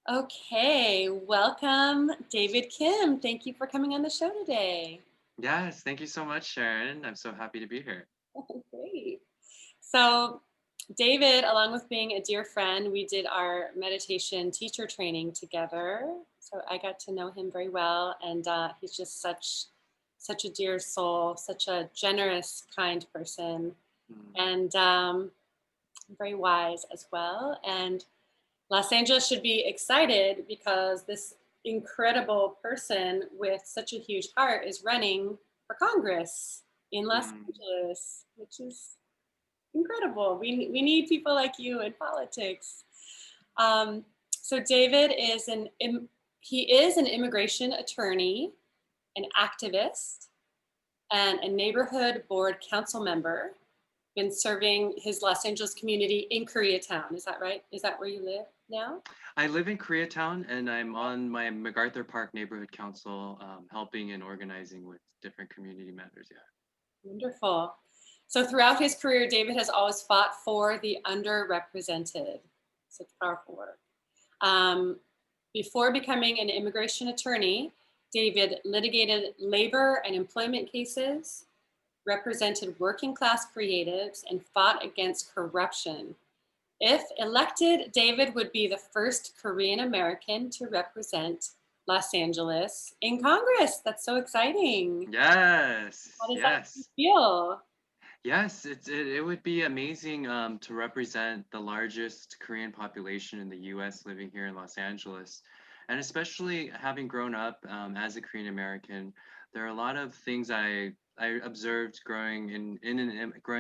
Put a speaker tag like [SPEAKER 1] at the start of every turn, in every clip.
[SPEAKER 1] Okay, welcome, David Kim. Thank you for coming on the show today.
[SPEAKER 2] Yes, thank you so much, Sharon. I'm so happy to be here.
[SPEAKER 1] Great. So, David, along with being a dear friend, we did our meditation teacher training together. So I got to know him very well, and he's just such a dear soul, such a generous, kind person,
[SPEAKER 2] Mm,
[SPEAKER 1] and very wise as well. And Los Angeles should be excited because this incredible person with such a huge heart is running for Congress in Los
[SPEAKER 2] mm,
[SPEAKER 1] Angeles, which is incredible. We need people like you in politics. So David is he is an immigration attorney, an activist, and a neighborhood board council member. Been serving his Los Angeles community in Koreatown. Is that right? Is that where you live now?
[SPEAKER 2] I live in Koreatown and I'm on my MacArthur Park Neighborhood Council, helping and organizing with different community matters. Yeah.
[SPEAKER 1] Wonderful. So throughout his career, David has always fought for the underrepresented. So it's powerful work. Um, Before becoming an immigration attorney, David litigated labor and employment cases, represented working class creatives, and fought against corruption. If elected, David would be the first Korean American to represent Los Angeles in Congress. That's so exciting. How
[SPEAKER 2] Yes,
[SPEAKER 1] does that make you
[SPEAKER 2] yes,
[SPEAKER 1] feel?
[SPEAKER 2] yes. It would be amazing to represent the largest Korean population in the U.S. living here in Los Angeles, and especially having grown up as a Korean American, there are a lot of things I observed growing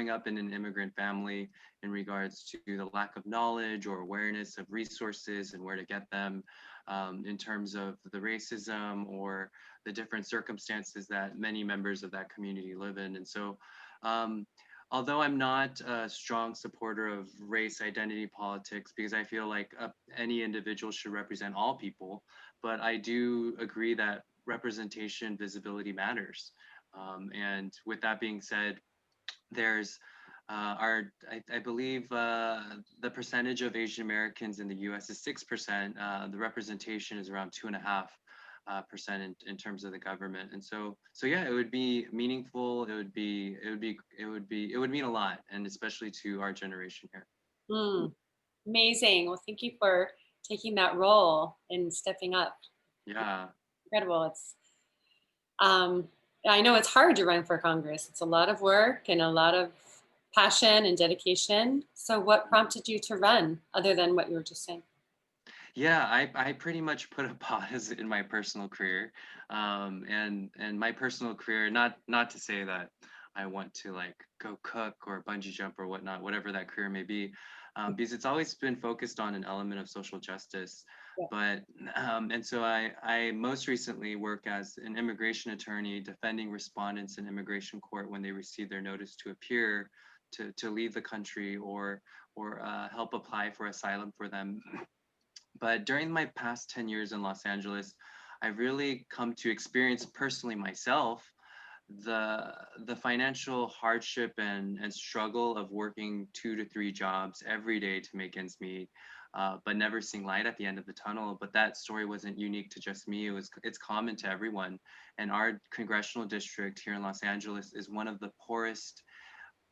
[SPEAKER 2] up in an immigrant family in regards to the lack of knowledge or awareness of resources and where to get them, in terms of the racism or the different circumstances that many members of that community live in. And so, um, although I'm not a strong supporter of race identity politics because I feel like any individual should represent all people, but I do agree that representation, visibility matters. And with that being said, there's I believe the percentage of Asian Americans in the U.S. is 6%. The representation is around 2.5% in terms of the government, and so yeah, it would be meaningful. It would mean a lot, and especially to our generation here.
[SPEAKER 1] Mm, amazing. Well, thank you for taking that role and stepping up.
[SPEAKER 2] Yeah.
[SPEAKER 1] Incredible. Um, I know it's hard to run for Congress. It's a lot of work and a lot of passion and dedication. So, what prompted you to run, other than what you were just saying?
[SPEAKER 2] Yeah, I pretty much put a pause in my personal career, and my personal career. Not to say that I want to like go cook or bungee jump or whatnot, whatever that career may be, because it's always been focused on an element of social justice.
[SPEAKER 1] Yeah.
[SPEAKER 2] But and so I most recently work as an immigration attorney defending respondents in immigration court when they receive their notice to appear to leave the country or help apply for asylum for them. But during my past 10 years in Los Angeles, I've really come to experience personally myself the financial hardship and struggle of working 2 to 3 jobs every day to make ends meet, but never seeing light at the end of the tunnel. But that story wasn't unique to just me. It's common to everyone. And our congressional district here in Los Angeles is one of the poorest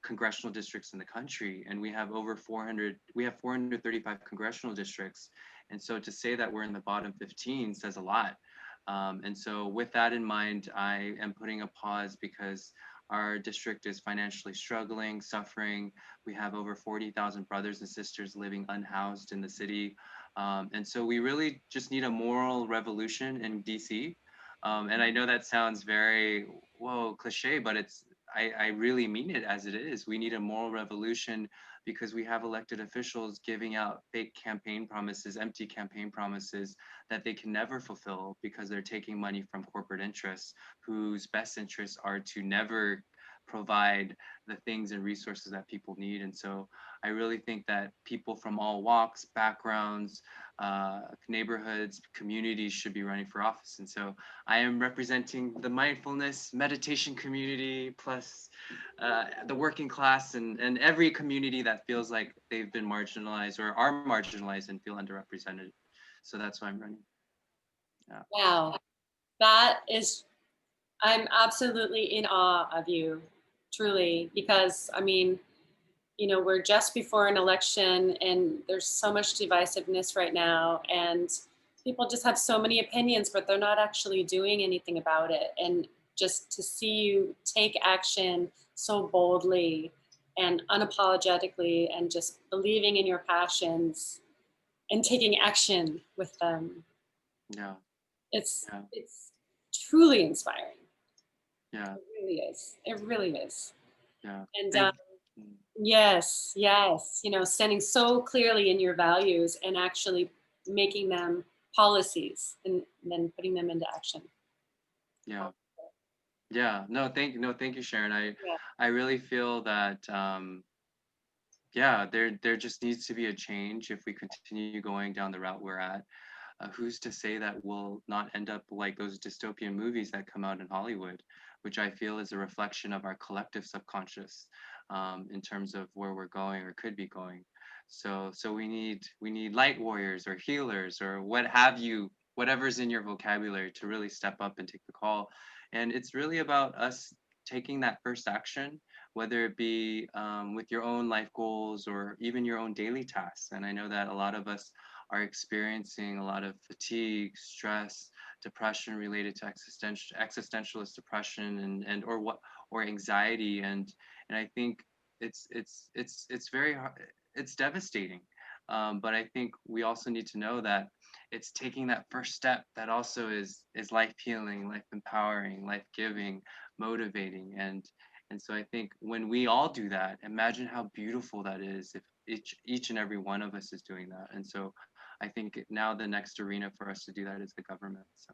[SPEAKER 2] congressional districts in the country, and we have 435 congressional districts, and so to say that we're in the bottom 15 says a lot. And so with that in mind, I am putting a pause because our district is financially struggling, suffering. We have over 40,000 brothers and sisters living unhoused in the city, and so we really just need a moral revolution in DC. And I know that sounds very, whoa, cliche, but I really mean it as it is. We need a moral revolution because we have elected officials giving out fake campaign promises, empty campaign promises that they can never fulfill because they're taking money from corporate interests whose best interests are to never provide the things and resources that people need. And so I really think that people from all walks, backgrounds, neighborhoods, communities should be running for office. And so I am representing the mindfulness meditation community, plus the working class, and every community that feels like they've been marginalized or are marginalized and feel underrepresented. So that's why I'm running. Yeah.
[SPEAKER 1] Wow. That is, I'm absolutely in awe of you, truly, because I mean, we're just before an election and there's so much divisiveness right now. And people just have so many opinions, but they're not actually doing anything about it. And just to see you take action so boldly and unapologetically and just believing in your passions and taking action with them,
[SPEAKER 2] Yeah.
[SPEAKER 1] it's
[SPEAKER 2] Yeah.
[SPEAKER 1] it's truly inspiring.
[SPEAKER 2] Yeah.
[SPEAKER 1] It really is. It really is.
[SPEAKER 2] Yeah.
[SPEAKER 1] And
[SPEAKER 2] Thank. Mm.
[SPEAKER 1] yes, yes, standing so clearly in your values and actually making them policies and then putting them into action.
[SPEAKER 2] Yeah. Yeah. No, thank you, Sharon.
[SPEAKER 1] Yeah,
[SPEAKER 2] I really feel that yeah, there just needs to be a change if we continue going down the route we're at. Who's to say that we'll not end up like those dystopian movies that come out in Hollywood, which I feel is a reflection of our collective subconscious, in terms of where we're going or could be going. So we need light warriors or healers or what have you, whatever's in your vocabulary to really step up and take the call. And it's really about us taking that first action, whether it be with your own life goals or even your own daily tasks. And I know that a lot of us are experiencing a lot of fatigue, stress, depression related to existentialist depression or anxiety, and I think it's very hard. It's devastating. But I think we also need to know that it's taking that first step that also is life healing, life empowering, life giving, motivating, and so I think when we all do that, imagine how beautiful that is if each and every one of us is doing that. And so I think now the next arena for us to do that is the government. So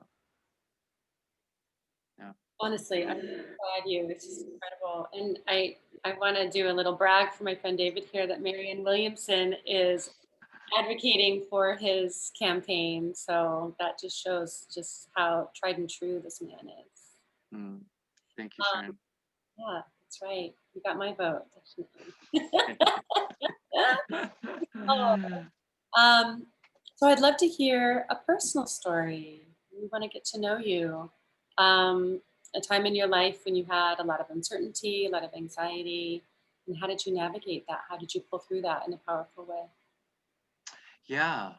[SPEAKER 2] yeah.
[SPEAKER 1] honestly, I applaud you. It's just incredible. And I want to do a little brag for my friend David here that Marianne Williamson is advocating for his campaign. So that just shows just how tried and true this man is.
[SPEAKER 2] Mm. Thank you,
[SPEAKER 1] Um,
[SPEAKER 2] Sharon.
[SPEAKER 1] yeah, that's right. You got my vote, definitely. Oh, um, so I'd love to hear a personal story. We want to get to know you. A time in your life when you had a lot of uncertainty, a lot of anxiety, and how did you navigate that? How did you pull through that in a powerful way?
[SPEAKER 2] Yeah.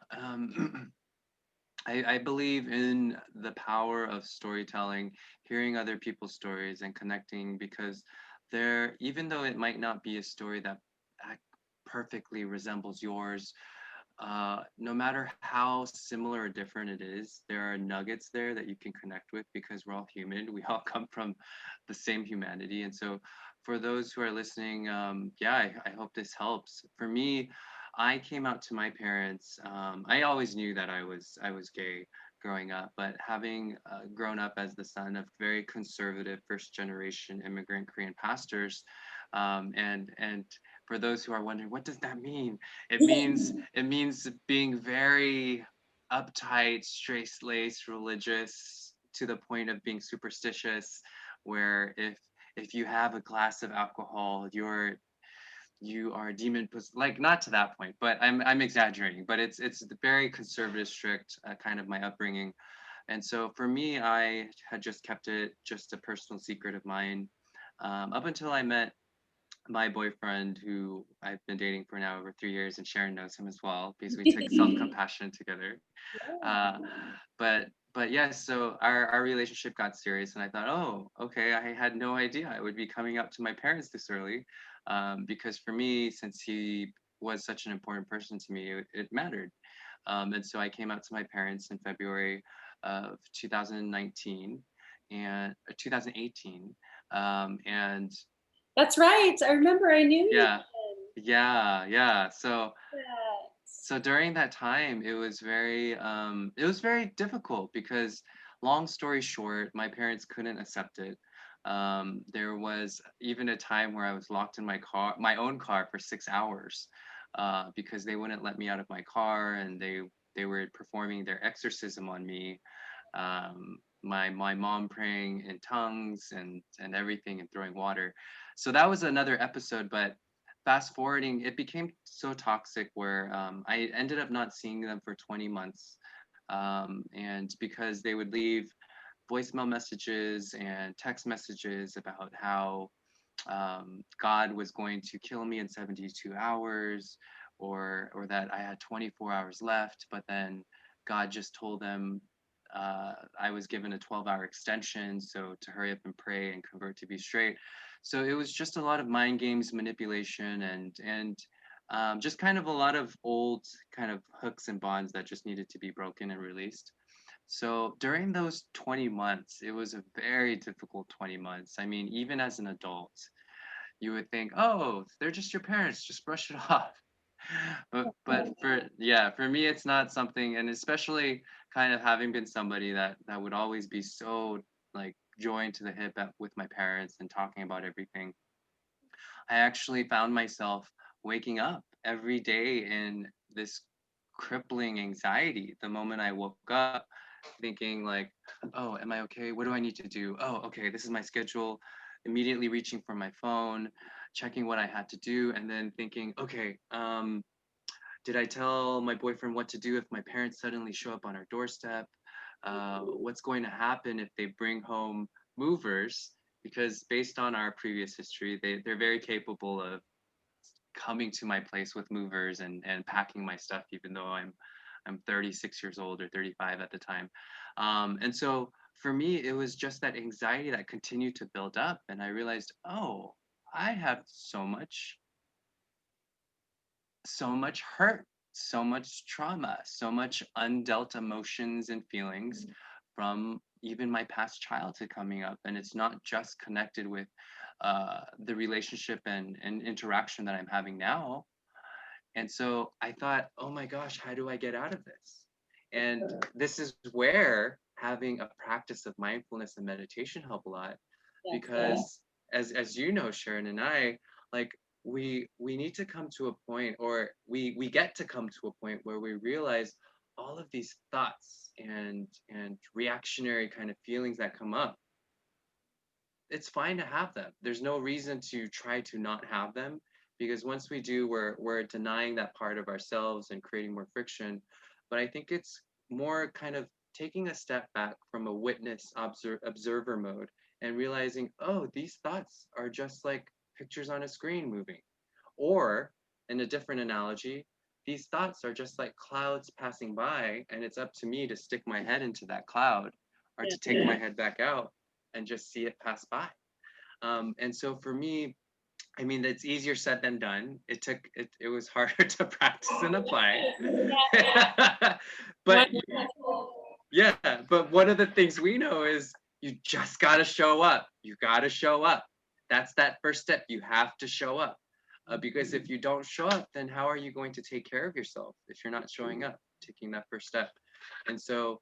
[SPEAKER 2] I believe in the power of storytelling, hearing other people's stories and connecting because there, even though it might not be a story that perfectly resembles yours, no matter how similar or different it is, there are nuggets there that you can connect with because we're all human. We all come from the same humanity. And so, for those who are listening, yeah, I hope this helps. For me, I came out to my parents. I always knew that I was gay growing up, but having grown up as the son of very conservative first generation immigrant Korean pastors, and for those who are wondering, what does that mean? It means being very uptight, straight-laced, religious to the point of being superstitious, where if you have a glass of alcohol, you are demon like not to that point, but I'm exaggerating, but it's the very conservative, strict kind of my upbringing. And so for me, I had just kept it just a personal secret of mine, up until I met my boyfriend, who I've been dating for now over 3 years, and Sharon knows him as well because we took self-compassion together. Uh, but yes, so our relationship got serious, and I thought, oh, okay, I had no idea I would be coming up to my parents this early, because for me, since he was such an important person to me, it mattered. And so I came out to my parents in February of 2019 and 2018, and
[SPEAKER 1] That's right. I remember I knew you
[SPEAKER 2] yeah, yeah, yeah. So
[SPEAKER 1] then.
[SPEAKER 2] so during that time, it was very difficult because, long story short, my parents couldn't accept it. There was even a time where I was locked in my own car for 6 hours, because they wouldn't let me out of my car, and they were performing their exorcism on me. My mom praying in tongues and everything and throwing water. So that was another episode, but fast forwarding, it became so toxic where I ended up not seeing them for 20 months And because they would leave voicemail messages and text messages about how God was going to kill me in 72 hours, or that I had 24 hours left, but then God just told them I was given a 12-hour extension, so to hurry up and pray and convert to be straight. So it was just a lot of mind games, manipulation, and just kind of a lot of old kind of hooks and bonds that just needed to be broken and released. So during those 20 months, it was a very difficult 20 months. I mean, even as an adult, you would think, oh, they're just your parents, just brush it off. But for yeah, for me, it's not something, and especially kind of having been somebody that would always be so like joined to the hip with my parents and talking about everything. I actually found myself waking up every day in this crippling anxiety the moment I woke up, thinking like, oh, am I okay? What do I need to do? Oh, okay, this is my schedule. Immediately reaching for my phone, checking what I had to do, and then thinking, okay, did I tell my boyfriend what to do if my parents suddenly show up on our doorstep? What's going to happen if they bring home movers? Because based on our previous history, they're very capable of coming to my place with movers and packing my stuff, even though I'm 36 years old or 35 at the time. And so for me, it was just that anxiety that continued to build up. And I realized, oh, I have so much hurt, so much trauma, so much undealt emotions and feelings from even my past childhood coming up. And it's not just connected with the relationship and interaction that I'm having now. And so I thought, oh my gosh, how do I get out of this? And this is where having a practice of mindfulness and meditation help a lot,
[SPEAKER 1] Yes.
[SPEAKER 2] because as you know, Sharon and I, like we need to come to a point, or we get to come to a point where we realize all of these thoughts and reactionary kind of feelings that come up, it's fine to have them. There's no reason to try to not have them, because once we do, we're denying that part of ourselves and creating more friction. But I think it's more kind of taking a step back from a witness observer mode and realizing, oh, these thoughts are just like pictures on a screen moving. Or in a different analogy, these thoughts are just like clouds passing by, and it's up to me to stick my head into that cloud or to take my head back out and just see it pass by. And so for me, I mean, it's easier said than done. It was harder to practice and apply. But yeah, but one of the things we know is you just got to show up. You got to show up. That's that first step. You have to show up. Because if you don't show up, then how are you going to take care of yourself if you're not showing up, taking that first step? And so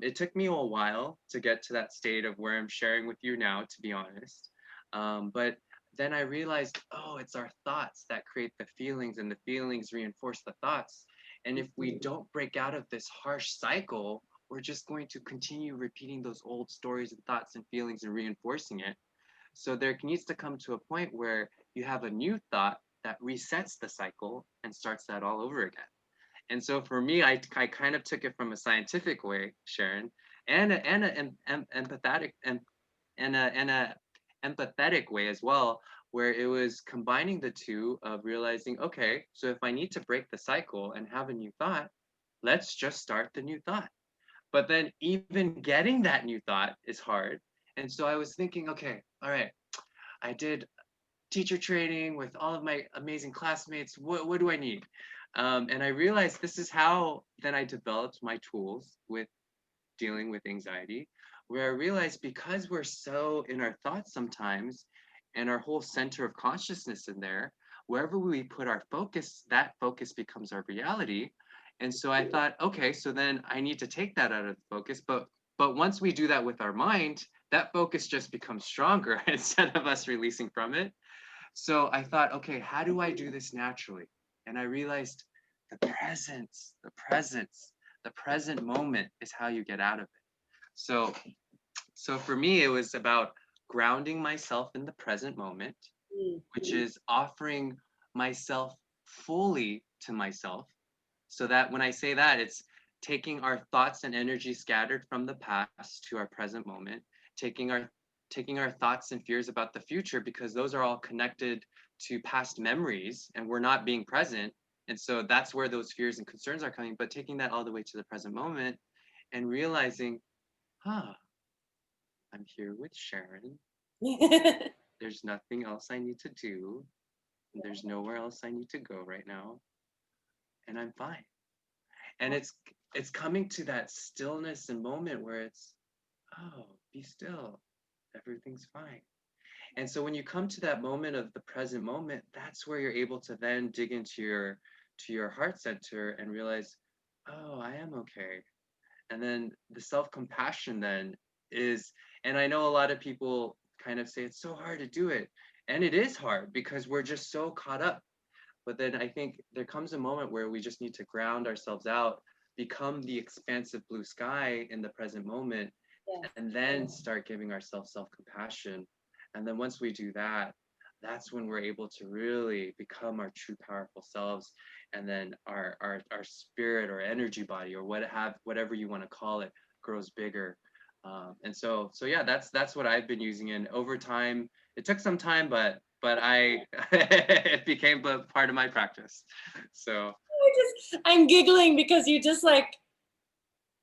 [SPEAKER 2] it took me a while to get to that state of where I'm sharing with you now, to be honest. But then I realized, oh, it's our thoughts that create the feelings, and the feelings reinforce the thoughts. And if we don't break out of this harsh cycle, we're just going to continue repeating those old stories and thoughts and feelings and reinforcing it. So there needs to come to a point where you have a new thought that resets the cycle and starts that all over again. And so for me, I kind of took it from a scientific way, Sharon, and empathetic and a empathetic way as well, where it was combining the two of realizing, okay, so if I need to break the cycle and have a new thought, let's just start the new thought. But then even getting that new thought is hard. And so I was thinking, okay, all right, I did teacher training with all of my amazing classmates. What do I need? And I realized this is how then I developed my tools with dealing with anxiety, where I realized because we're so in our thoughts sometimes and our whole center of consciousness in there, wherever we put our focus, that focus becomes our reality. And so I thought, okay, so then I need to take that out of the focus. But once we do that with our mind, that focus just becomes stronger instead of us releasing from it. So I thought, okay, how do I do this naturally? And I realized the present moment is how you get out of it. So, so for me, it was about grounding myself in the present moment, which is offering myself fully to myself. So that when I say that, it's taking our thoughts and energy scattered from the past to our present moment, taking our thoughts and fears about the future, because those are all connected to past memories and we're not being present. And so that's where those fears and concerns are coming, but taking that all the way to the present moment and realizing, I'm here with Sharon. There's nothing else I need to do. There's nowhere else I need to go right now. And I'm fine. And it's coming to that stillness and moment where it's, oh, be still. Everything's fine. And so when you come to that moment of the present moment, that's where you're able to then dig into your heart center and realize, oh, I am okay. And then the self-compassion then is, and I know a lot of people kind of say it's so hard to do it. And it is hard because we're just so caught up. But then I think there comes a moment where we just need to ground ourselves out, become the expansive blue sky in the present moment,
[SPEAKER 1] Yeah.
[SPEAKER 2] and then start giving ourselves self-compassion. And then once we do that, that's when we're able to really become our true powerful selves. And then our spirit or energy body or whatever you want to call it grows bigger. And so yeah, that's what I've been using. And over time, it took some time, but I it became part of my practice. So
[SPEAKER 1] I'm giggling because you just like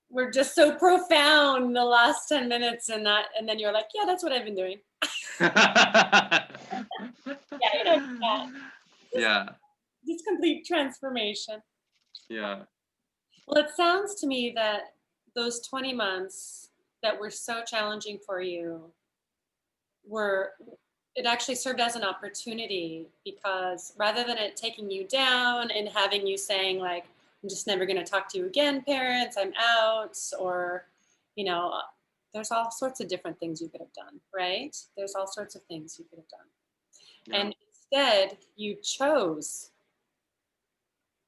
[SPEAKER 1] were just so profound the last 10 minutes and then you're like, yeah, that's what I've been doing. Yeah,
[SPEAKER 2] yeah.
[SPEAKER 1] Just complete transformation.
[SPEAKER 2] Yeah.
[SPEAKER 1] Well, it sounds to me that those 20 months that were so challenging for you were, it actually served as an opportunity, because rather than it taking you down and having you saying like, I'm just never going to talk to you again, parents, I'm out, or, you know, there's all sorts of different things you could have done, right? There's all sorts of things you could have done.
[SPEAKER 2] Yeah.
[SPEAKER 1] And instead, you chose,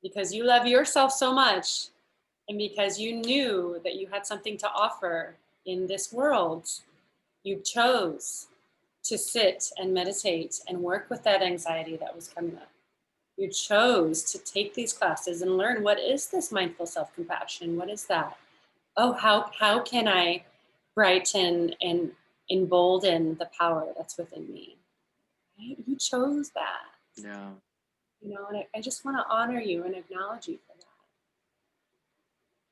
[SPEAKER 1] because you love yourself so much and because you knew that you had something to offer in this world, you chose to sit and meditate and work with that anxiety that was coming up. You chose to take these classes and learn, what is this mindful self-compassion? What is that? Oh, how can I brighten and embolden the power that's within me? Right? You chose that.
[SPEAKER 2] Yeah.
[SPEAKER 1] You know, and I just want to honor you and acknowledge you for that.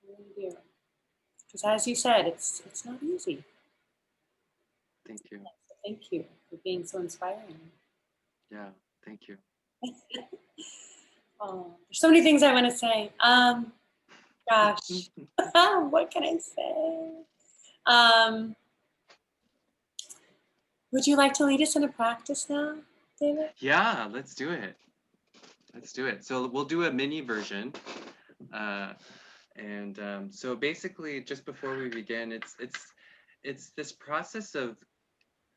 [SPEAKER 1] I really do. Because as you said, it's not easy.
[SPEAKER 2] Thank you.
[SPEAKER 1] So thank you for being so inspiring.
[SPEAKER 2] Yeah. Thank you.
[SPEAKER 1] Oh, there's so many things I want to say. Gosh, what can I say? Would you like to lead us in a practice now, David?
[SPEAKER 2] Yeah, let's do it. Let's do it. So we'll do a mini version. So basically, just before we begin, it's this process of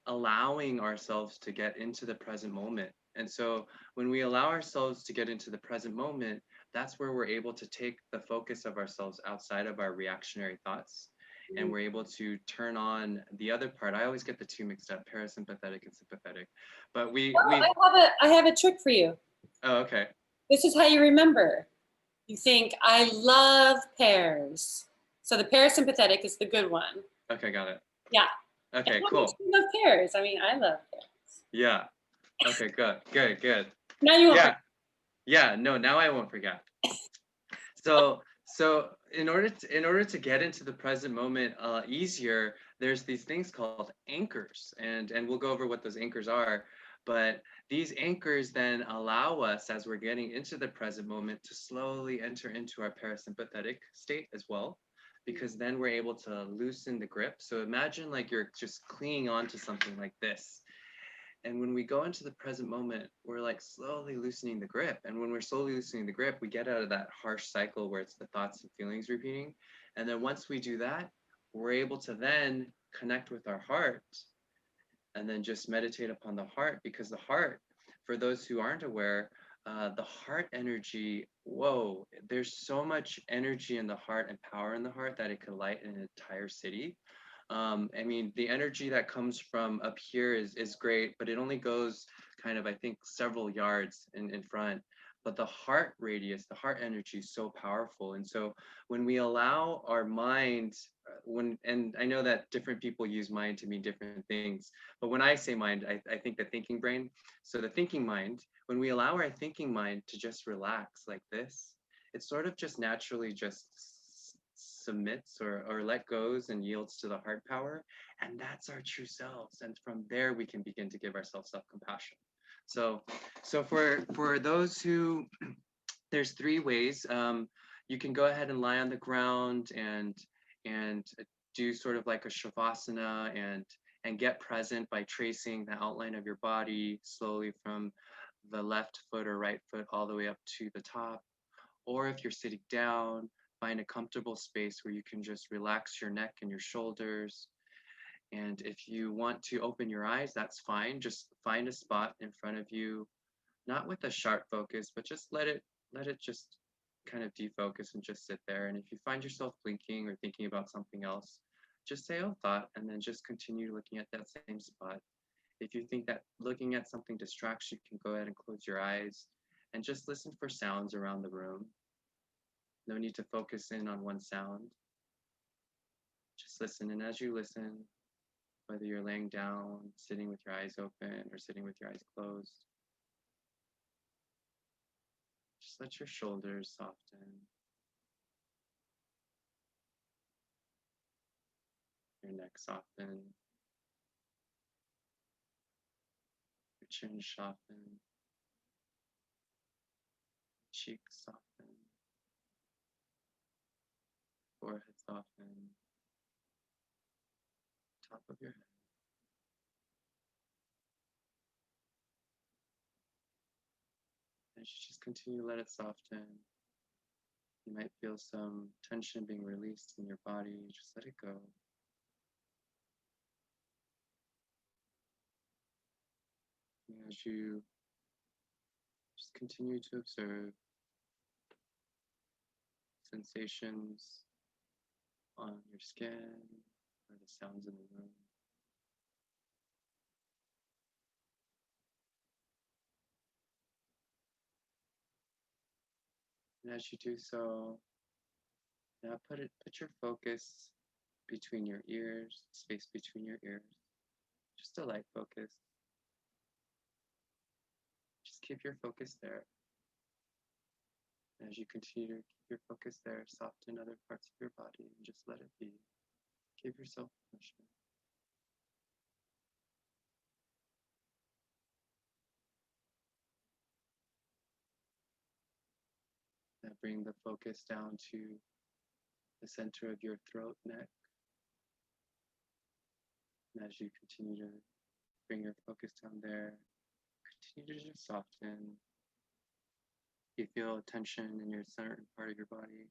[SPEAKER 2] allowing ourselves to get into the present moment. And so when we allow ourselves to get into the present moment, that's where we're able to take the focus of ourselves outside of our reactionary thoughts. And we're able to turn on the other part. I always get the two mixed up, parasympathetic and sympathetic. But
[SPEAKER 1] I have a trick for you.
[SPEAKER 2] Oh, okay.
[SPEAKER 1] This is how you remember. You think, I love pears. So the parasympathetic is the good one.
[SPEAKER 2] Okay, got it.
[SPEAKER 1] Yeah.
[SPEAKER 2] Okay, cool.
[SPEAKER 1] You love pears. I mean, I love pears.
[SPEAKER 2] Yeah. Okay, good.
[SPEAKER 1] Now you won't.
[SPEAKER 2] Yeah, no, now I won't forget. So in order to get into the present moment easier, there's these things called anchors, and we'll go over what those anchors are. But these anchors then allow us, as we're getting into the present moment, to slowly enter into our parasympathetic state as well, because then we're able to loosen the grip. So imagine like you're just clinging on to something like this. And when we go into the present moment, we're like slowly loosening the grip. And when we're slowly loosening the grip, we get out of that harsh cycle where it's the thoughts and feelings repeating. And then once we do that, we're able to then connect with our heart and then just meditate upon the heart, because the heart, for those who aren't aware, the heart energy, whoa, there's so much energy in the heart and power in the heart that it could light an entire city. I mean, the energy that comes from up here is great, but it only goes kind of, I think, several yards in front. but the heart radius, the heart energy is so powerful. And so when we allow our mind, and I know that different people use mind to mean different things, but when I say mind, I think the thinking brain. So the thinking mind, when we allow our thinking mind to just relax like this, it sort of just naturally just submits or let goes and yields to the heart power. And that's our true selves. And from there, we can begin to give ourselves self-compassion. So, for those who, there's three ways. You can go ahead and lie on the ground and do sort of like a shavasana and get present by tracing the outline of your body slowly from the left foot or right foot all the way up to the top. Or if you're sitting down, find a comfortable space where you can just relax your neck and your shoulders. And if you want to open your eyes, that's fine. Just find a spot in front of you, not with a sharp focus, but just let it just kind of defocus and just sit there. And if you find yourself blinking or thinking about something else, just say, oh, thought, and then just continue looking at that same spot. If you think that looking at something distracts you, can go ahead and close your eyes and just listen for sounds around the room. No need to focus in on one sound. Just listen. And as you listen, whether you're laying down, sitting with your eyes open, or sitting with your eyes closed, just let your shoulders soften, your neck soften, your chin soften, cheeks soften, forehead soften, top of your head. As you just continue to let it soften, you might feel some tension being released in your body. Just let it go. And as you just continue to observe sensations on your skin or the sounds in the room. And as you do so, now put your focus between your ears, space between your ears. Just a light focus. Just keep your focus there. As you continue to keep your focus there, soften other parts of your body and just let it be. Give yourself permission. Now bring the focus down to the center of your throat, neck. And as you continue to bring your focus down there, continue to just soften. You feel tension in your certain part of your body.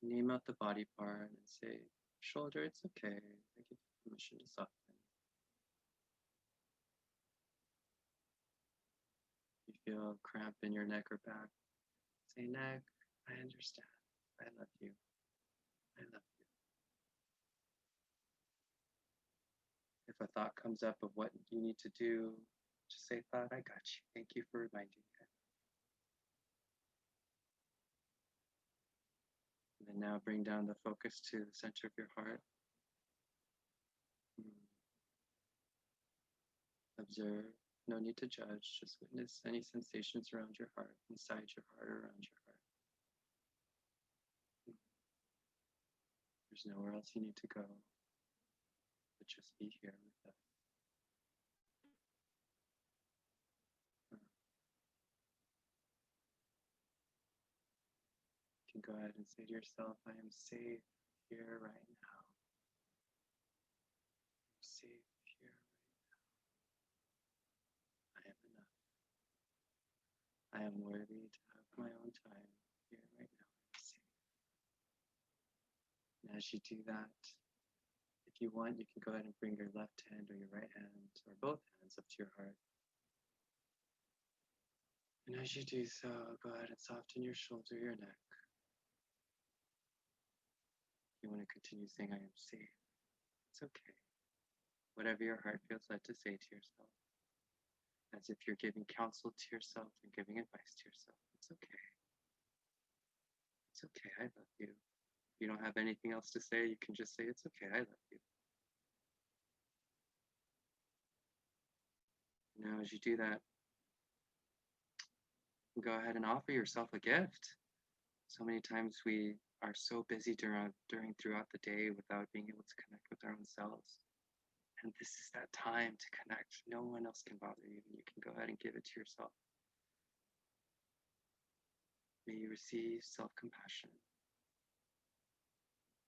[SPEAKER 2] Name out the body part and say, shoulder, it's okay. I give you permission to soften. You feel a cramp in your neck or back. Say, neck, I understand. I love you. I love you. If a thought comes up of what you need to do, just say, thought, I got you. Thank you for reminding me. And then now bring down the focus to the center of your heart. Observe. No need to judge. Just witness any sensations around your heart, inside your heart, or around your heart. There's nowhere else you need to go, but just be here with us. You can go ahead and say to yourself, I am safe here right now. I'm safe here right now. I am enough. I am worthy to have my own time here right now. I'm safe. And as you do that, if you want, you can go ahead and bring your left hand or your right hand or both hands up to your heart. And as you do so, go ahead and soften your shoulder, your neck. You want to continue saying, I am safe. It's okay. Whatever your heart feels led to say to yourself, as if you're giving counsel to yourself and giving advice to yourself. It's It's okay. It's okay. I love you. If you don't have anything else to say, you can just say, it's okay. I love you. Now, as you do that, go ahead and offer yourself a gift. So many times we are so busy throughout the day without being able to connect with our own selves. And this is that time to connect. No one else can bother you, and you can go ahead and give it to yourself. May you receive self-compassion.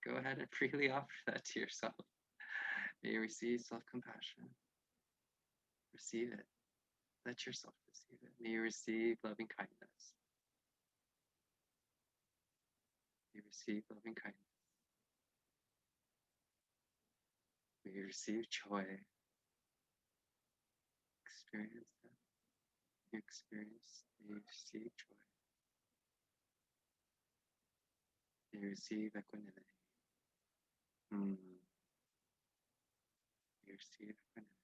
[SPEAKER 2] Go ahead and freely offer that to yourself. May you receive self-compassion. Receive it. Let yourself receive it. May you receive loving kindness. May you receive loving kindness. May you receive joy. Experience that. You experience. May you receive joy. May you receive equanimity. May you receive equanimity.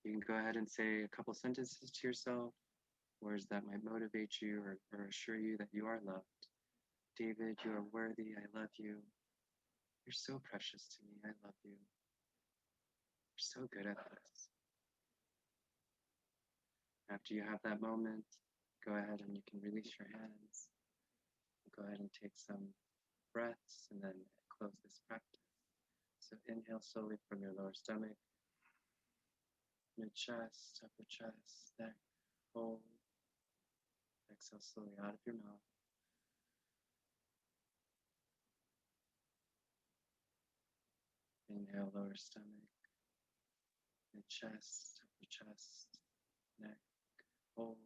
[SPEAKER 2] You can go ahead and say a couple sentences to yourself, words that might motivate you or assure you that you are loved. David, you are worthy. I love you. You're so precious to me. I love you. You're so good at this. After you have that moment, go ahead and you can release your hands. Go ahead and take some breaths and then close this practice. So inhale slowly from your lower stomach, mid chest, upper chest, neck, hold. Exhale slowly out of your mouth. Inhale, lower stomach, mid chest, upper chest, neck, hold.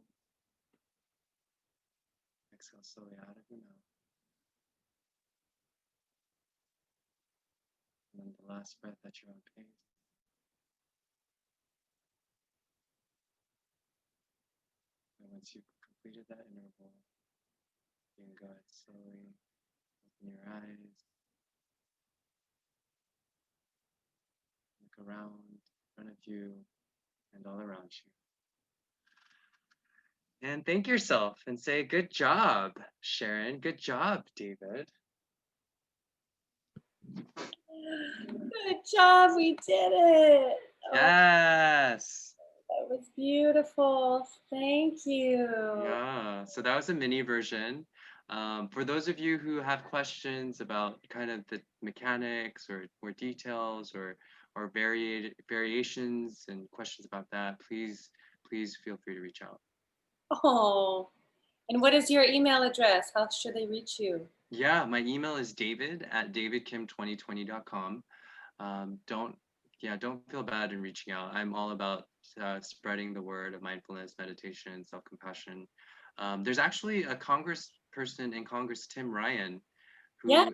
[SPEAKER 2] Exhale slowly out of your mouth. And then the last breath at your own pace. And once you've completed that interval, you can go ahead slowly, open your eyes, look around, in front of you, and all around you. And thank yourself and say, good job, Sharon. Good job, David.
[SPEAKER 1] Good job, we did it.
[SPEAKER 2] Yes.
[SPEAKER 1] That was beautiful. Thank you.
[SPEAKER 2] Yeah, so that was a mini version. For those of you who have questions about kind of the mechanics or details or variations and questions about that, please feel free to reach out.
[SPEAKER 1] Oh, and what is your email address? How should they reach you?
[SPEAKER 2] Yeah, my email is david@davidkim2020.com. Don't feel bad in reaching out. I'm all about spreading the word of mindfulness, meditation, self-compassion. There's actually a congressperson in Congress, Tim Ryan, who,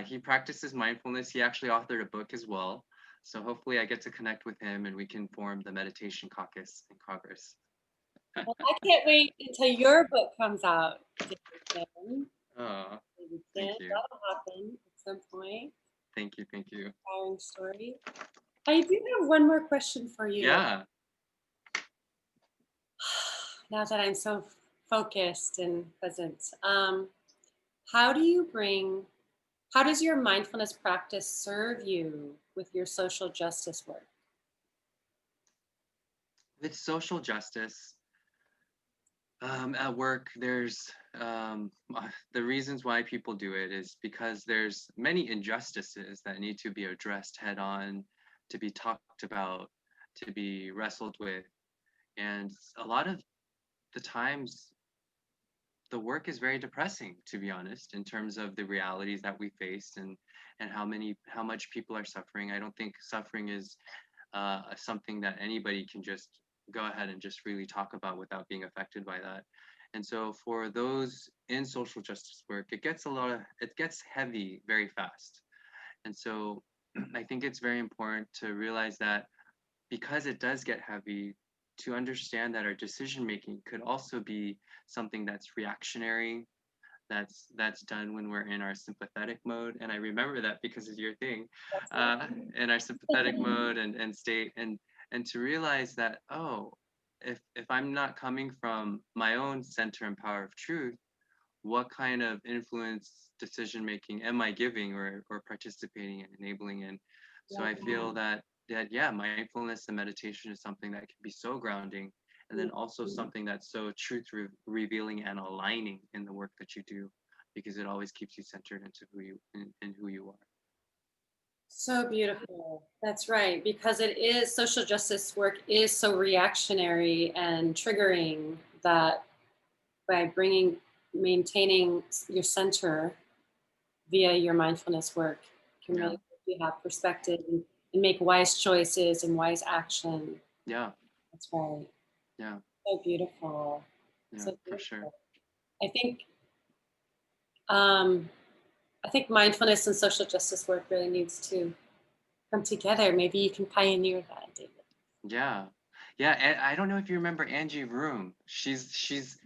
[SPEAKER 2] he practices mindfulness. He actually authored a book as well. So hopefully I get to connect with him and we can form the meditation caucus in Congress.
[SPEAKER 1] Well, I can't wait until your book comes out.
[SPEAKER 2] Oh, thank you.
[SPEAKER 1] That'll happen at some point.
[SPEAKER 2] Thank you.
[SPEAKER 1] Inspiring story. I do have one more question for you.
[SPEAKER 2] Yeah.
[SPEAKER 1] Now that I'm so focused and present, how does your mindfulness practice serve you with your social justice work?
[SPEAKER 2] With social justice, at work, there's the reasons why people do it is because there's many injustices that need to be addressed head on, to be talked about, to be wrestled with. And a lot of the times, the work is very depressing, to be honest, in terms of the realities that we face and how much people are suffering. I don't think suffering is something that anybody can just go ahead and just really talk about without being affected by that. And so for those in social justice work, it gets heavy very fast. And so I think it's very important to realize that because it does get heavy, to understand that our decision making could also be something that's reactionary, that's done when we're in our sympathetic mode. And I remember that because of your thing, in our sympathetic mode and state, and to realize that, oh, if I'm not coming from my own center and power of truth, what kind of influence decision making am I giving or participating and enabling in? So I feel that yeah, mindfulness and meditation is something that can be so grounding, and then also something that's so truth revealing and aligning in the work that you do, because it always keeps you centered into who you are.
[SPEAKER 1] So beautiful. That's right. Because it is social justice work is so reactionary and triggering that by maintaining your center via your mindfulness work can
[SPEAKER 2] Yeah,
[SPEAKER 1] really help you have perspective and make wise choices and wise action.
[SPEAKER 2] yeah,
[SPEAKER 1] That's right.
[SPEAKER 2] yeah,
[SPEAKER 1] So beautiful.
[SPEAKER 2] yeah,
[SPEAKER 1] So
[SPEAKER 2] for sure.
[SPEAKER 1] beautiful. I think um, I think mindfulness and social justice work really needs to come together. Maybe you can pioneer that, David.
[SPEAKER 2] Yeah. Yeah, and I don't know if you remember Angie Room.
[SPEAKER 1] Yeah,
[SPEAKER 2] She's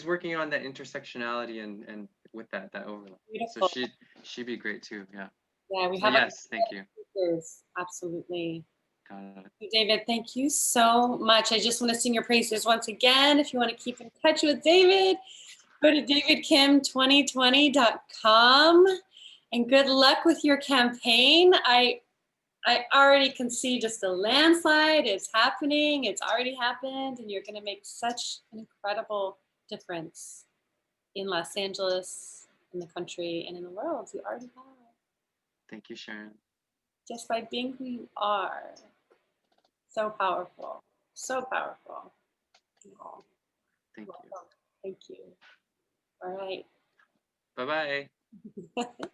[SPEAKER 2] working on that intersectionality and with that overlap. So
[SPEAKER 1] beautiful.
[SPEAKER 2] she'd be great too. Yeah.
[SPEAKER 1] Yeah, we
[SPEAKER 2] So
[SPEAKER 1] have a
[SPEAKER 2] yes, thank you.
[SPEAKER 1] speakers. Absolutely.
[SPEAKER 2] Got it.
[SPEAKER 1] David, thank you so much. I just want to sing your praises once again. If you want to keep in touch with David, go to davidkim2020.com and good luck with your campaign. I already can see just a landslide is happening. It's already happened, and you're going to make such an incredible difference in Los Angeles, in the country, and in the world. You already have,
[SPEAKER 2] Thank you, Sharon.
[SPEAKER 1] just by being who you are. So powerful. So powerful. Oh,
[SPEAKER 2] Thank you.
[SPEAKER 1] welcome. Thank you. All right.
[SPEAKER 2] Bye bye.